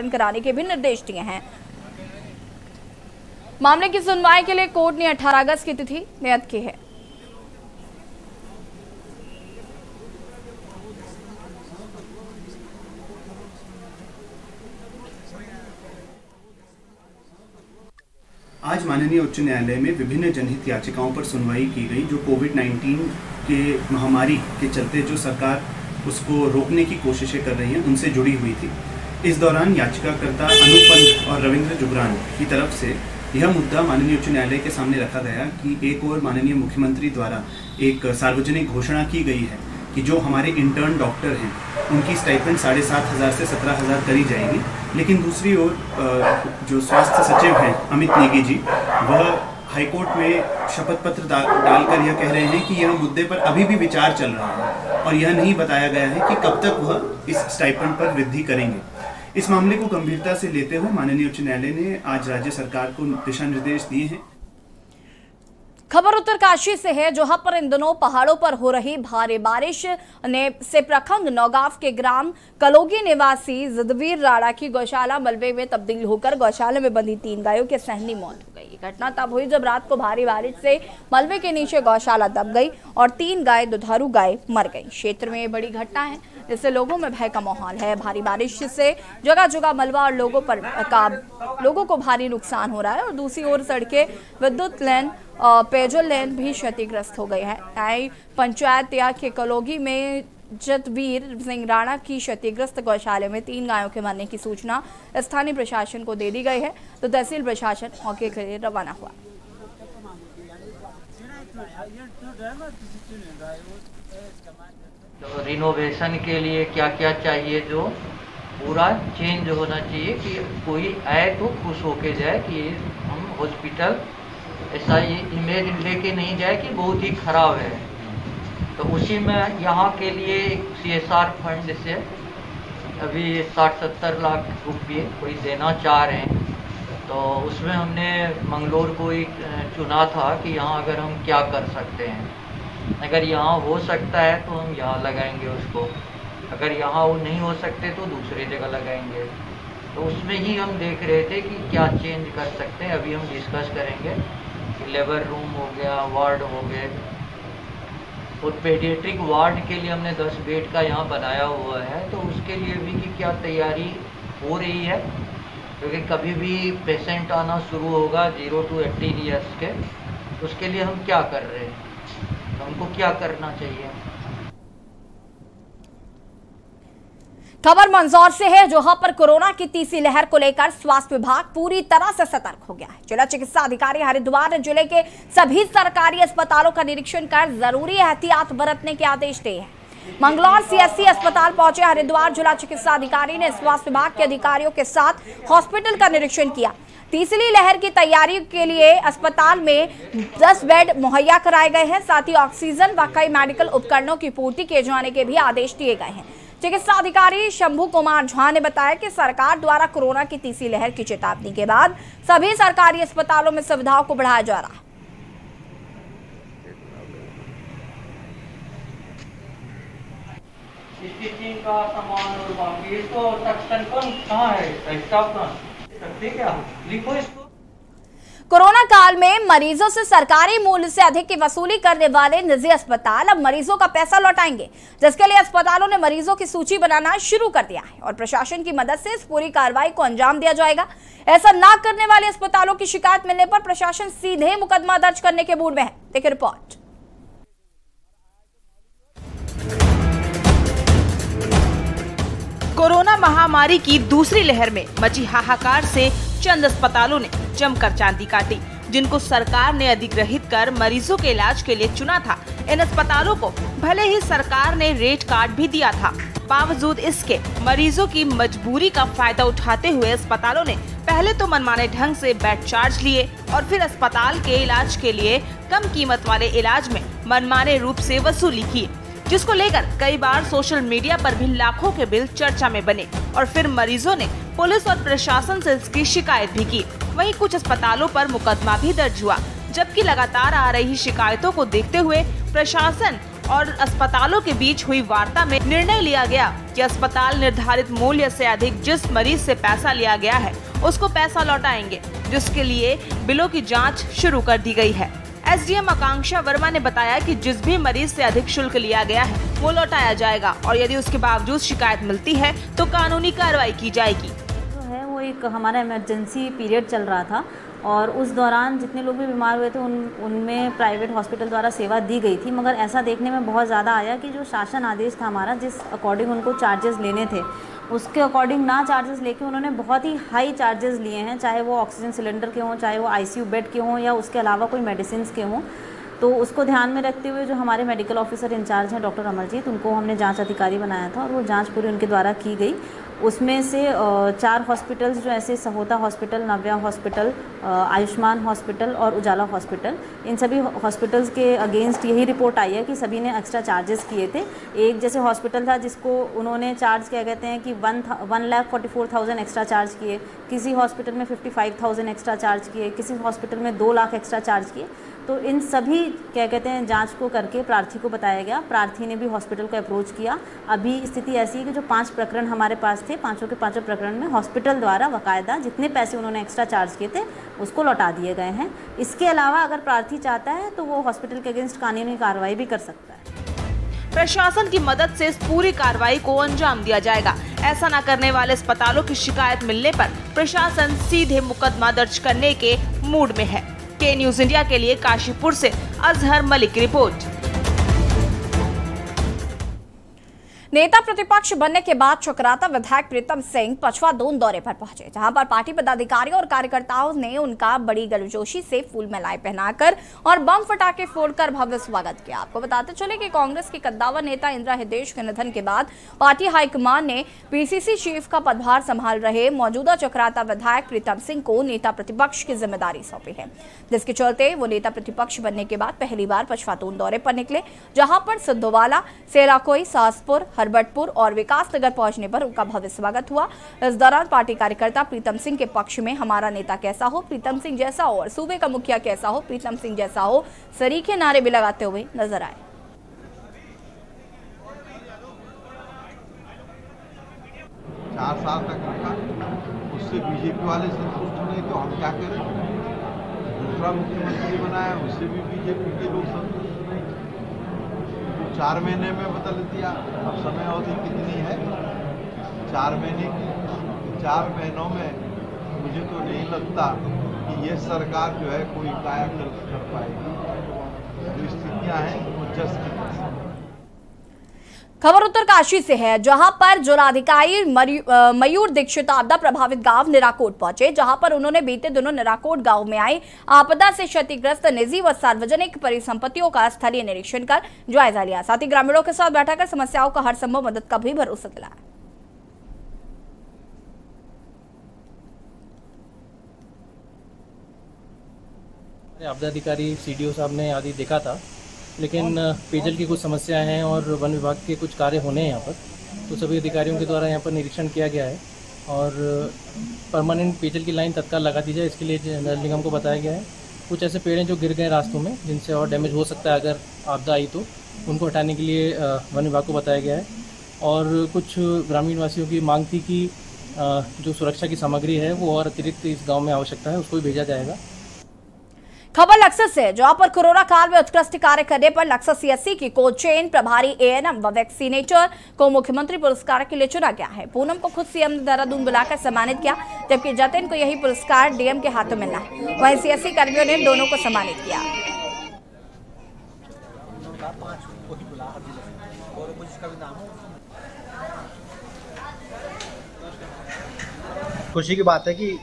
कराने के भी निर्देश दिए हैं। मामले की सुनवाई के लिए कोर्ट ने 18 अगस्त की तिथि नियत की है। आज माननीय उच्च न्यायालय में विभिन्न जनहित याचिकाओं पर सुनवाई की गई, जो कोविड-19 के महामारी के चलते जो सरकार उसको रोकने की कोशिशें कर रही है उनसे जुड़ी हुई थी। इस दौरान याचिकाकर्ता अनूप पंत और रविंद्र जुगरान की तरफ से यह मुद्दा माननीय उच्च न्यायालय के सामने रखा गया कि एक और माननीय मुख्यमंत्री द्वारा एक सार्वजनिक घोषणा की गई है कि जो हमारे इंटर्न डॉक्टर हैं उनकी स्टाइपेंड 7,500 से 17,000 करी जाएगी, लेकिन दूसरी ओर जो स्वास्थ्य सचिव हैं अमित नेगी जी, वह हाईकोर्ट में शपथ पत्र डालकर यह कह रहे हैं कि यह मुद्दे पर अभी भी विचार चल रहा है और यह नहीं बताया गया है कि कब तक वह इस स्टाइपेंड पर वृद्धि करेंगे। इस मामले को गंभीरता से लेते हुए माननीय उच्च न्यायालय ने आज राज्य सरकार को दिशा निर्देश दिए हैं। खबर उत्तरकाशी से है, जहां पर इन दिनों पहाड़ों पर हो रही भारी बारिश ने से प्रखंड नौगांव के ग्राम कलोगी निवासी जिदवीर राणा की गौशाला मलबे में तब्दील होकर गौशाला में बंधी 3 गायों की सहनी मौत हो गई। घटना तब हुई जब रात को भारी बारिश से मलबे के नीचे गौशाला दब गई और 3 गाय दुधारू गाय मर गई। क्षेत्र में बड़ी घटना है, जिससे लोगों में भय का माहौल है। भारी बारिश से जगह जगह मलबा और लोगों को भारी नुकसान हो रहा है और दूसरी ओर सड़कें, विद्युत लाइन, पेयजल लाइन भी क्षतिग्रस्त हो गई है। नई पंचायत या के कलोगी में जतवीर सिंह राणा की क्षतिग्रस्त गौशाले में 3 गायों के मरने की सूचना स्थानीय प्रशासन को दे दी गई है, तो तहसील प्रशासन मौके के लिए रवाना हुआ। तो रिनोवेशन के लिए क्या क्या चाहिए, जो पूरा चेंज होना चाहिए कि कोई आए तो खुश होके जाए कि हम हॉस्पिटल ऐसा ये इमेज लेके नहीं जाए कि बहुत ही खराब है। तो उसी में यहाँ के लिए CSR फंड से अभी 60-70 लाख रुपये कोई देना चाह रहे हैं। तो उसमें हमने मंगलोर को एक चुना था कि यहाँ अगर हम क्या कर सकते हैं। अगर यहाँ हो सकता है तो हम यहाँ लगाएंगे उसको, अगर यहाँ वो नहीं हो सकते तो दूसरी जगह लगाएंगे। तो उसमें ही हम देख रहे थे कि क्या चेंज कर सकते हैं। अभी हम डिस्कस करेंगे कि लेबर रूम हो गया, वार्ड हो गए, और पेडियाट्रिक वार्ड के लिए हमने 10 बेड का यहाँ बनाया हुआ है। तो उसके लिए भी कि क्या तैयारी हो रही है, क्योंकि कभी भी पेशेंट आना शुरू होगा 0 to 18 ईयर्स के, उसके लिए हम क्या कर रहे हैं, तो हमको क्या करना चाहिए। खबर मंदसौर से है, जहां पर कोरोना की तीसरी लहर को लेकर स्वास्थ्य विभाग पूरी तरह से सतर्क हो गया है। जिला चिकित्सा अधिकारी हरिद्वार ने जिले के सभी सरकारी अस्पतालों का निरीक्षण कर जरूरी एहतियात बरतने के आदेश दिए हैं। मंगलौर CSC अस्पताल पहुंचे हरिद्वार जिला चिकित्सा अधिकारी ने स्वास्थ्य विभाग के अधिकारियों के साथ हॉस्पिटल का निरीक्षण किया। तीसरी लहर की तैयारी के लिए अस्पताल में 10 बेड मुहैया कराए गए हैं। साथ ही ऑक्सीजन व कई मेडिकल उपकरणों की पूर्ति किए जाने के भी आदेश दिए गए हैं। चिकित्सा अधिकारी शंभू कुमार झा ने बताया कि सरकार द्वारा कोरोना की तीसरी लहर की चेतावनी के बाद सभी सरकारी अस्पतालों में सुविधाओं को बढ़ाया जा रहा है। स्टिचिंग का सामान और बाकी इसको सेक्शन कहाँ है, स्टाफ कहाँ क्या लिखो इसको। कोरोना काल में मरीजों से सरकारी मूल्य से अधिक की वसूली करने वाले निजी अस्पताल अब मरीजों का पैसा लौटाएंगे, जिसके लिए अस्पतालों ने मरीजों की सूची बनाना शुरू कर दिया है और प्रशासन की मदद से इस पूरी कार्रवाई को अंजाम दिया जाएगा। ऐसा ना करने वाले अस्पतालों की शिकायत मिलने पर प्रशासन सीधे मुकदमा दर्ज करने के मूड में है। देखिए रिपोर्ट। कोरोना महामारी की दूसरी लहर में मची हाहाकार से चंद अस्पतालों ने जमकर चांदी काटी, जिनको सरकार ने अधिग्रहित कर मरीजों के इलाज के लिए चुना था। इन अस्पतालों को भले ही सरकार ने रेट कार्ड भी दिया था, बावजूद इसके मरीजों की मजबूरी का फायदा उठाते हुए अस्पतालों ने पहले तो मनमाने ढंग से बेड चार्ज लिए और फिर अस्पताल के इलाज के लिए कम कीमत वाले इलाज में मनमाने रूप से वसूली की, जिसको लेकर कई बार सोशल मीडिया पर भी लाखों के बिल चर्चा में बने और फिर मरीजों ने पुलिस और प्रशासन से इसकी शिकायत भी की। वहीं कुछ अस्पतालों पर मुकदमा भी दर्ज हुआ, जबकि लगातार आ रही शिकायतों को देखते हुए प्रशासन और अस्पतालों के बीच हुई वार्ता में निर्णय लिया गया कि अस्पताल निर्धारित मूल्य से अधिक जिस मरीज से पैसा लिया गया है उसको पैसा लौटाएंगे, जिसके लिए बिलों की जांच शुरू कर दी गई है। एसडीएम आकांक्षा वर्मा ने बताया कि जिस भी मरीज से अधिक शुल्क लिया गया है वो लौटाया जाएगा और यदि उसके बावजूद शिकायत मिलती है तो कानूनी कार्रवाई की जाएगी। जो है वो एक हमारा इमरजेंसी पीरियड चल रहा था और उस दौरान जितने लोग भी बीमार हुए थे उनमें प्राइवेट हॉस्पिटल द्वारा सेवा दी गई थी, मगर ऐसा देखने में बहुत ज़्यादा आया कि जो शासन आदेश था हमारा, जिस अकॉर्डिंग उनको चार्जेस लेने थे उसके अकॉर्डिंग ना चार्जेस लेके उन्होंने बहुत ही हाई चार्जेस लिए हैं, चाहे वो ऑक्सीजन सिलेंडर के हों, चाहे वो आईसीयू बेड के हों या उसके अलावा कोई मेडिसिन के हों। तो उसको ध्यान में रखते हुए जो हमारे मेडिकल ऑफिसर इंचार्ज हैं डॉक्टर अमरजीत, उनको हमने जांच अधिकारी बनाया था और वो जांच पूरी उनके द्वारा की गई। उसमें से 4 हॉस्पिटल्स जो ऐसे सहोता हॉस्पिटल, नव्या हॉस्पिटल, आयुष्मान हॉस्पिटल और उजाला हॉस्पिटल, इन सभी हॉस्पिटल्स के अगेंस्ट यही रिपोर्ट आई है कि सभी ने एक्स्ट्रा चार्जेस किए थे। एक जैसे हॉस्पिटल था जिसको उन्होंने चार्ज क्या कहते हैं कि 1,44,000 एक्स्ट्रा चार्ज किए, किसी हॉस्पिटल में 55,000 एक्स्ट्रा चार्ज किए, किसी हॉस्पिटल में 2 लाख एक्स्ट्रा चार्ज किए। तो इन सभी क्या कहते हैं जांच को करके प्रार्थी को बताया गया, प्रार्थी ने भी हॉस्पिटल को अप्रोच किया। अभी स्थिति ऐसी है कि जो 5 प्रकरण हमारे पास थे, 5 के 5 प्रकरण में हॉस्पिटल द्वारा बाकायदा जितने पैसे उन्होंने एक्स्ट्रा चार्ज किए थे उसको लौटा दिए गए हैं। इसके अलावा अगर प्रार्थी चाहता है तो वो हॉस्पिटल के अगेंस्ट कानूनी कार्रवाई भी कर सकता है। प्रशासन की मदद से इस पूरी कार्रवाई को अंजाम दिया जाएगा। ऐसा न करने वाले अस्पतालों की शिकायत मिलने पर प्रशासन सीधे मुकदमा दर्ज करने के मूड में है। के न्यूज़ इंडिया के लिए काशीपुर से अजहर मलिक की रिपोर्ट। नेता प्रतिपक्ष बनने के बाद चक्राता विधायक प्रीतम सिंह पछवा दून दौरे पर पहुंचे, जहां पर पार्टी पदाधिकारियों और कार्यकर्ताओं ने उनका बड़ी गर्मजोशी से फूल मालाएं पहनाकर और बम फटाके फोड़कर भव्य स्वागत किया। आपको बताते चले कि कांग्रेस के कद्दावर नेता इंदिरा हृदयेश के निधन के बाद पार्टी हाईकमान ने पीसीसी चीफ का पदभार संभाल रहे मौजूदा चक्राता विधायक प्रीतम सिंह को नेता प्रतिपक्ष की जिम्मेदारी सौंपी है, जिसके चलते वो नेता प्रतिपक्ष बनने के बाद पहली बार पछवा दून दौरे पर निकले, जहां पर सिद्धोवाला, सेराकोई, सासपुर, हरबटपुर और विकास नगर पहुंचने पर उनका भव्य स्वागत हुआ। इस दौरान पार्टी कार्यकर्ता प्रीतम सिंह के पक्ष में हमारा नेता कैसा हो, प्रीतम सिंह जैसा हो और सूबे का मुखिया कैसा हो, प्रीतम सिंह जैसा हो सरीखे नारे भी लगाते हुए नजर आए। 4 साल तक रखा, उससे बीजेपी वाले संतुष्ट नहीं तो हम क्या करें। दूसरा मुख्यमंत्री बनाया, उससे भी बीजेपी के लोग संतुष्ट नहीं, 4 महीने में बदल दिया। अब समय अवधि कितनी है? 4 महीने की। 4 महीनों में मुझे तो नहीं लगता कि ये सरकार जो है कोई कायाकल्प कर पाएगी। जो स्थितियां हैं वो जस की तस। खबर उत्तरकाशी से है, जहां पर जिलाधिकारी मयूर दीक्षित आपदा प्रभावित गांव निराकोट पहुंचे, जहां पर उन्होंने बीते दिनों निराकोट गांव में आई आपदा से क्षतिग्रस्त निजी व सार्वजनिक परिसंपत्तियों का स्थलीय निरीक्षण कर जायजा लिया। साथ ही ग्रामीणों के साथ बैठक कर समस्याओं का हर संभव मदद का भी भरोसा दिलाया। आपदा अधिकारी सीडीओ साहब ने आदि देखा था, लेकिन पेयजल की कुछ समस्याएं हैं और वन विभाग के कुछ कार्य होने हैं यहाँ पर, तो सभी अधिकारियों के द्वारा यहाँ पर निरीक्षण किया गया है और परमानेंट पेयजल की लाइन तत्काल लगा दी जाए, इसके लिए नगर निगम को बताया गया है। कुछ ऐसे पेड़ हैं जो गिर गए रास्तों में, जिनसे और डैमेज हो सकता है अगर आपदा आई तो, उनको हटाने के लिए वन विभाग को बताया गया है। और कुछ ग्रामीण वासियों की मांग थी कि जो सुरक्षा की सामग्री है वो और अतिरिक्त इस गाँव में आवश्यकता है, उसको भी भेजा जाएगा। खबर लक्सर से, जहां पर कोरोना काल में उत्कृष्ट कार्य करने पर लक्सर सीएससी की कोल्ड चेन प्रभारी एएनएम व वैक्सीनेटर को मुख्यमंत्री पुरस्कार के लिए चुना गया है। पूनम को खुद सीएम ने देहरादून बुलाकर सम्मानित किया, जबकि जतिन को यही पुरस्कार डीएम के हाथों मिलना है। वहीं सीएससी कर्मियों ने दोनों को सम्मानित किया। खुशी की बात है कि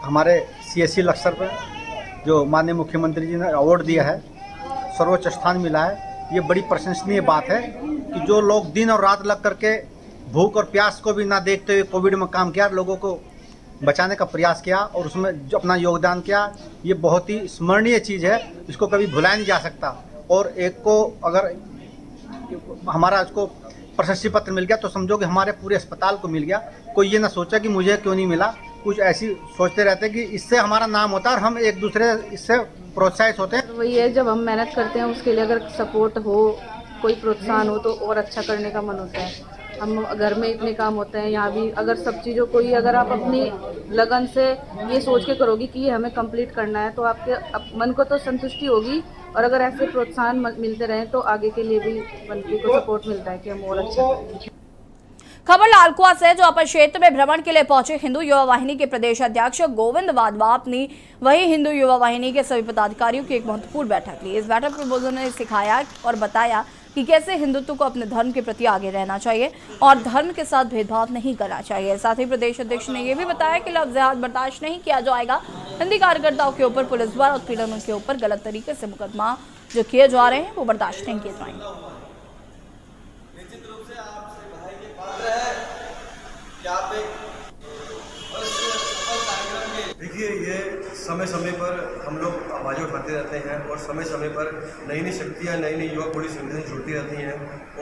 हमारे सीएससी लक्सर पर जो माननीय मुख्यमंत्री जी ने अवार्ड दिया है, सर्वोच्च स्थान मिला है, ये बड़ी प्रशंसनीय बात है कि जो लोग दिन और रात लग करके भूख और प्यास को भी ना देखते हुए कोविड में काम किया, लोगों को बचाने का प्रयास किया और उसमें जो अपना योगदान किया, ये बहुत ही स्मरणीय चीज़ है, इसको कभी भुलाया नहीं जा सकता। और एक को अगर हमारा इसको प्रशस्ति पत्र मिल गया तो समझो कि हमारे पूरे अस्पताल को मिल गया। कोई ये ना सोचा कि मुझे क्यों नहीं मिला, कुछ ऐसी सोचते रहते कि इससे हमारा नाम होता है और हम एक दूसरे इससे प्रोत्साहित होते हैं। वही है, जब हम मेहनत करते हैं उसके लिए अगर सपोर्ट हो कोई प्रोत्साहन हो तो और अच्छा करने का मन होता है। हम घर में इतने काम होते हैं, यहाँ भी अगर सब चीज़ों को ही अगर आप अपनी लगन से ये सोच के करोगी कि ये हमें कंप्लीट करना है तो आपके मन को तो संतुष्टि होगी, और अगर ऐसे प्रोत्साहन मिलते रहें तो आगे के लिए भी मंत्री को सपोर्ट मिलता है कि हम और अच्छा करें। खबर लालकुआ से, जो अपर क्षेत्र में भ्रमण के लिए पहुंचे हिंदू युवा वाहिनी के प्रदेश अध्यक्ष गोविंद वाधवाप ने वही हिंदू युवा वाहिनी के सभी पदाधिकारियों की एक महत्वपूर्ण बैठक ली। इस बैठक में उन्होंने सिखाया और बताया कि कैसे हिंदुत्व को अपने धर्म के प्रति आगे रहना चाहिए और धर्म के साथ भेदभाव नहीं करना चाहिए। साथ ही प्रदेश अध्यक्ष ने यह भी बताया कि लफ्ज़ जिहाद बर्दाश्त नहीं किया जाएगा। हिंदी कार्यकर्ताओं के ऊपर पुलिस द्वारा उत्पीड़न के ऊपर गलत तरीके से मुकदमा जो किए जा रहे हैं वो बर्दाश्त नहीं किए जाएंगे। देखिए, ये समय समय पर हम लोग आवाज़ें उठाते रहते हैं और समय समय पर नई नई शक्तियाँ, नई नई युवा पुलिस संगठन जुड़ती रहती हैं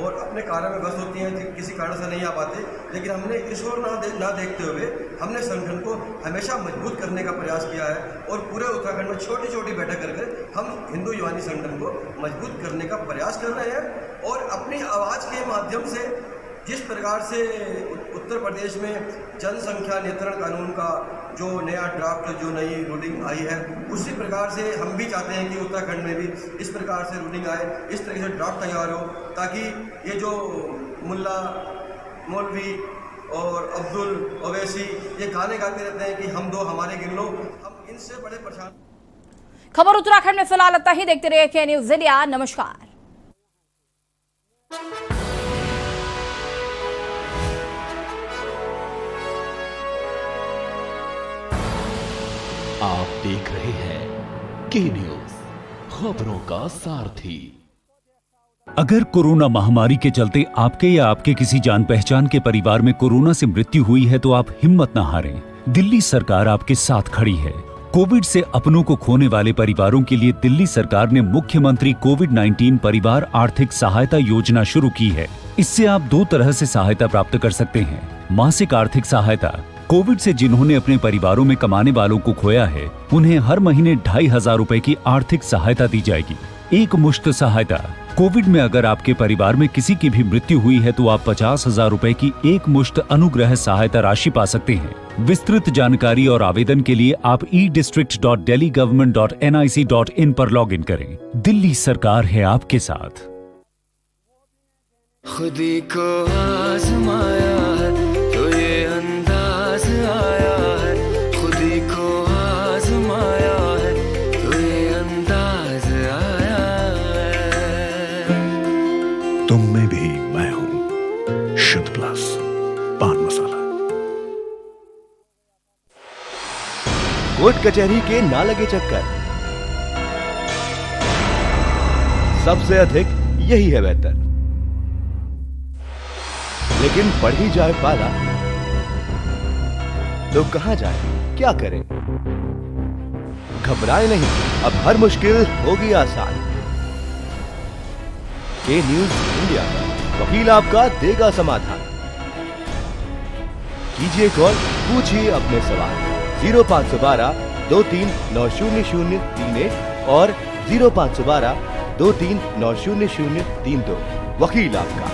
और अपने कार्य में व्यस्त होती हैं, किसी कारण से नहीं आ पाते। लेकिन हमने इस ओर ना देखते हुए हमने संगठन को हमेशा मजबूत करने का प्रयास किया है और पूरे उत्तराखंड में छोटी छोटी बैठक करके हम हिंदू युवानी संगठन को मजबूत करने का प्रयास कर रहे हैं। और अपनी आवाज़ के माध्यम से जिस प्रकार से उत्तर प्रदेश में जनसंख्या नियंत्रण कानून का जो नया ड्राफ्ट, जो नई रूलिंग आई है, उसी प्रकार से हम भी चाहते हैं कि उत्तराखंड में भी इस प्रकार से रूलिंग आए, इस तरीके से ड्राफ्ट तैयार हो, ताकि ये जो मुल्ला, मौलवी और अब्दुल ओवैसी ये गाने गाते रहते हैं कि हम दो हमारे गिन लो, हम इनसे बड़े परेशान। खबर उत्तराखंड में फिलहाल इतना ही। देखते रहिए के न्यूज़ इंडिया। नमस्कार। आप देख रहे हैं के न्यूज़, खबरों का सारथी। अगर कोरोना महामारी के चलते आपके या आपके किसी जान पहचान के परिवार में कोरोना से मृत्यु हुई है तो आप हिम्मत न हारें। दिल्ली सरकार आपके साथ खड़ी है। कोविड से अपनों को खोने वाले परिवारों के लिए दिल्ली सरकार ने मुख्यमंत्री कोविड-19 परिवार आर्थिक सहायता योजना शुरू की है। इससे आप दो तरह से सहायता प्राप्त कर सकते हैं। मासिक आर्थिक सहायता, कोविड से जिन्होंने अपने परिवारों में कमाने वालों को खोया है उन्हें हर महीने 2,500 रुपए की आर्थिक सहायता दी जाएगी। एक मुश्त सहायता, कोविड में अगर आपके परिवार में किसी की भी मृत्यु हुई है तो आप 50,000 रुपए की एक मुश्त अनुग्रह सहायता राशि पा सकते हैं। विस्तृत जानकारी और आवेदन के लिए आप edistrict.delhigovernment.nic.in पर लॉगिन करें। दिल्ली सरकार है आपके साथ। खुदी को आजमाया है तो ये अंदाज आया है, खुदी को आजमाया है तो ये अंदाज आया है। तुम में भी मैं हूं, शुद्ध प्लस पान मसाला। कोर्ट कचहरी के ना लगे चक्कर, सबसे अधिक यही है बेहतर। लेकिन बढ़ ही जाए पाला तो कहां जाए, क्या करें? घबराए नहीं, अब हर मुश्किल होगी आसान। के न्यूज़ इंडिया पर वकील आपका देगा समाधान। कीजिए कॉल, पूछिए अपने सवाल। 0512-23-90031 और 0512-23-90032। वकील आपका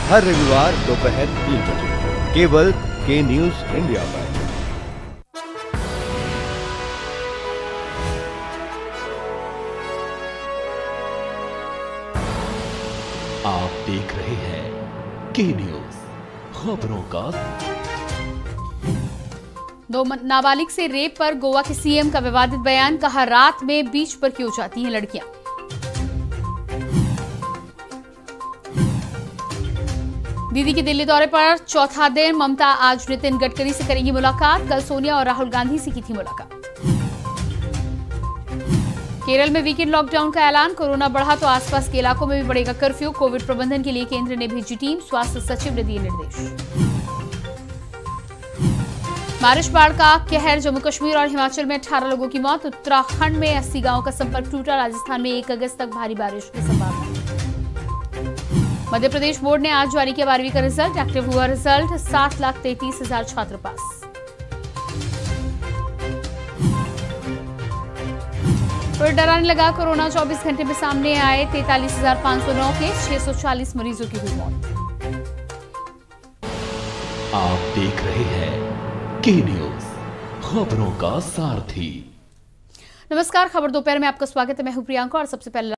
हर रविवार दोपहर 3 बजे केवल के न्यूज़ इंडिया पर। आप देख रहे हैं के न्यूज़, खबरों का। दो नाबालिग से रेप पर गोवा के सीएम का विवादित बयान, कहा रात में बीच पर क्यों जाती हैं लड़कियां। दीदी के दिल्ली दौरे पर चौथा दिन, ममता आज नितिन गडकरी से करेंगी मुलाकात। कल सोनिया और राहुल गांधी से की थी मुलाकात। केरल में वीकेंड लॉकडाउन का ऐलान, कोरोना बढ़ा तो आसपास के इलाकों में भी बढ़ेगा कर्फ्यू। कोविड प्रबंधन के लिए केंद्र ने भेजी टीम, स्वास्थ्य सचिव ने दिए निर्देश। बारिश बाढ़ का कहर, जम्मू कश्मीर और हिमाचल में 18 लोगों की मौत। उत्तराखंड में 80 गांवों का संपर्क टूटा। राजस्थान में 1 अगस्त तक भारी बारिश की संभावना। मध्य प्रदेश बोर्ड ने आज जारी किया 12वीं का रिजल्ट। एक्टिव हुआ रिजल्ट, 7,33,000 छात्र पास। तो डराने लगा कोरोना। 24 घंटे में सामने आए 43,509 केस, 640 मरीजों की हुई मौत। आप देख रहे हैं के न्यूज, खबरों का सारथी। नमस्कार, खबर दोपहर में आपका स्वागत है। मैं हूं प्रियंका और सबसे पहले